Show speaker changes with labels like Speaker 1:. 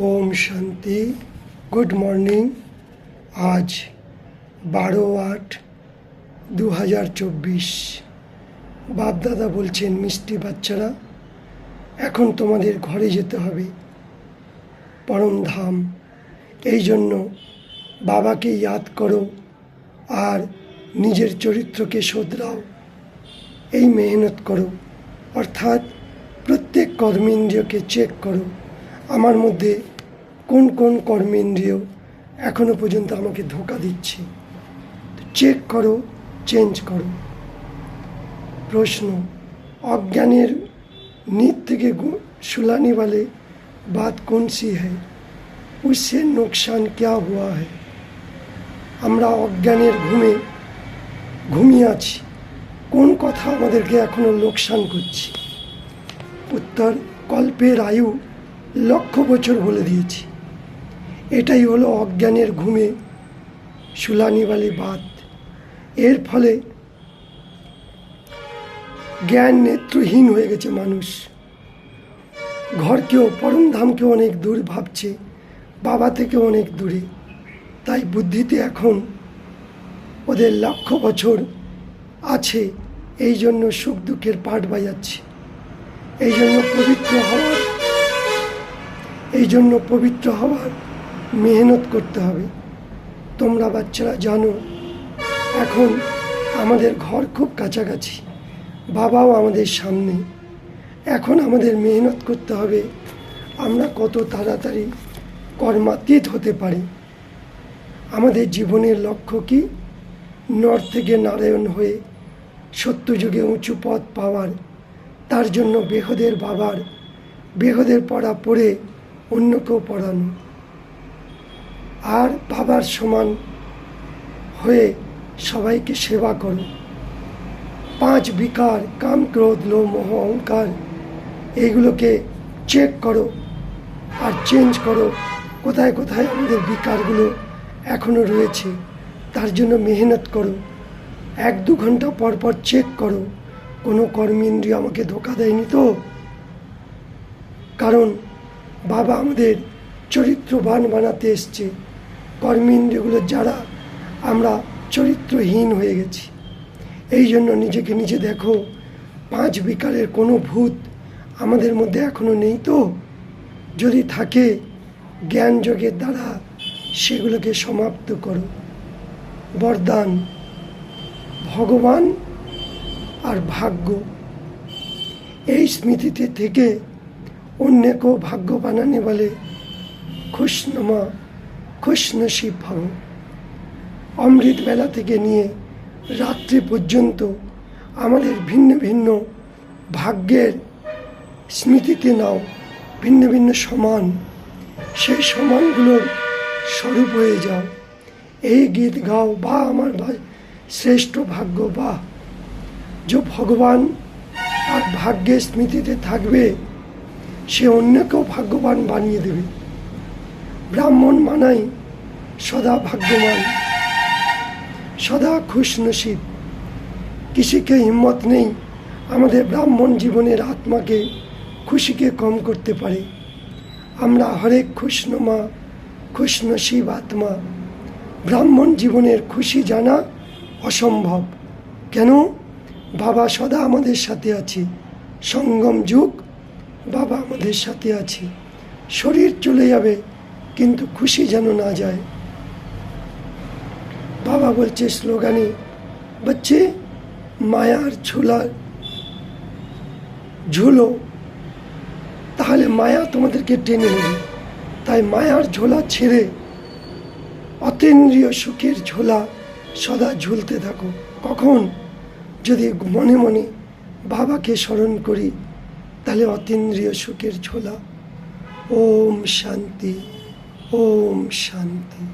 Speaker 1: ওম শান্তি। Good morning. আজ 12/8/2024। বাপদাদা বলছেন, মিষ্টি বাচ্চারা, এখন তোমাদের ঘরে যেতে হবে, পরমধাম। এই জন্য বাবাকে ইয়াদ করো আর নিজের চরিত্রকে শোধরাও, এই মেহনত করো। অর্থাৎ প্রত্যেক কর্মেন্দ্রিয়কে চেক করো, আমার মধ্যে কোন কোন কর্মেন্দ্রিয় এখনো পর্যন্ত আমাকে ধোঁকা দিচ্ছে। চেক করো, চেঞ্জ করো। প্রশ্ন, অজ্ঞানের नींद থেকে सुलाने वाले बात कौन सी है, उससे नुकसान क्या हुआ है? আমরা অজ্ঞানের ঘুমে ঘুমিয়ে আছি, কোন কথা আমাদেরকে এখনো লোকসান করছে? উত্তর, কল্পের আয়ু 1,00,000 বছর বলে দিয়েছি। এটাই হলো অজ্ঞানের ঘুমে সুলানিওয়ালি বাত। এর ফলে জ্ঞান নেত্রহীন হয়ে গেছে মানুষ। ঘরকেও, পরমধামকেও অনেক দূর ভাবছে, বাবা থেকে অনেক দূরে। তাই বুদ্ধিতে এখন ওদের 1,00,000 বছর আছে, এই জন্য সুখ দুঃখের পাঠ বাজাচ্ছে। এই জন্য পবিত্র হওয়ার মেহনত করতে হবে। তোমরা বাচ্চারা জানো, এখন আমাদের ঘর খুব কাছাকাছি, বাবাও আমাদের সামনে। এখন আমাদের মেহনত করতে হবে, আমরা কত তাড়াতাড়ি কর্মাতীত হতে পারি। আমাদের জীবনের লক্ষ্য কি? নর থেকে নারায়ণ হয়ে সত্যযুগে উঁচু পদ পাওয়ার। তার জন্য বেহদের বাবার বেহদের পড়া পড়ে অন্যকেও পড়ানো, আর বাবার সমান হয়ে সবাইকে সেবা করো। 5 বিকার, কাম, ক্রোধ, লোভ, মোহ, অহংকার, এইগুলোকে চেক করো আর চেঞ্জ করো। কোথায় কোথায় আমাদের বিকারগুলো এখনও রয়েছে, তার জন্য মেহনত করো। 1-2 ঘন্টা পর পর চেক করো, কোনো কর্মেন্দ্রিয় আমাকে ধোঁকা দেয়নি তো? কারণ বাবা আমাদের চরিত্রবান বানাতে এসছে। কর্মেন্দ্রিয়গুলো যারা আমরা চরিত্রহীন হয়ে গেছি, এই জন্য নিজেকে নিজে দেখো, 5 বিকারের কোনো ভূত আমাদের মধ্যে এখনো নেই তো? যদি থাকে, জ্ঞান যোগের দ্বারা সেগুলোকে সমাপ্ত করো। বরদান, ভগবান আর ভাগ্য, এই স্মৃতিতে থেকে অন্যকেও ভাগ্য বানানে বলে খুশনুমা, খুশনসিব ভাবো। অমৃত বেলা থেকে নিয়ে রাত্রি পর্যন্ত আমাদের ভিন্ন ভিন্ন ভাগ্যের স্মৃতিতে নাও, ভিন্ন ভিন্ন সমান, সেই সমানগুলোর স্বরূপ হয়ে যাও। এই গীত গাও, বা আমার শ্রেষ্ঠ ভাগ্য, বা যে ভগবান আর ভাগ্যের স্মৃতিতে থাকবে, সে অন্যকেও ভাগ্যবান বানিয়ে দেবে। ব্রাহ্মণ মানাই সদা ভাগ্যবান, সদা খুশনসিব। কিসিকে হিম্মত নেই আমাদের ব্রাহ্মণ জীবনের আত্মাকে, খুশিকে কম করতে পারে। আমরা হরেক খুশনুমা, খুশনসিব আত্মা। ব্রাহ্মণ জীবনের খুশি জানা অসম্ভব। কেন? বাবা সদা আমাদের সাথে আছে। সঙ্গম যুগ, বাবা আমাদের সাথে আছে। শরীর চলে যাবে, কিন্তু খুশি যেন না যায়। বাবা বলছে স্লোগানে, বচ্চে মায়ার ঝুলো, তাহলে মায়া তোমাদেরকে টেনে নেবে। তাই মায়ার ঝোলা ছেড়ে অতীন্দ্রিয় সুখের ঝোলা সদা ঝুলতে থাকো। কখন? যদি মনে মনে বাবাকে স্মরণ করি, তাহলে অতীন্দ্রিয় সুখের ঝোলা। ওম শান্তি, ওম শান্তি।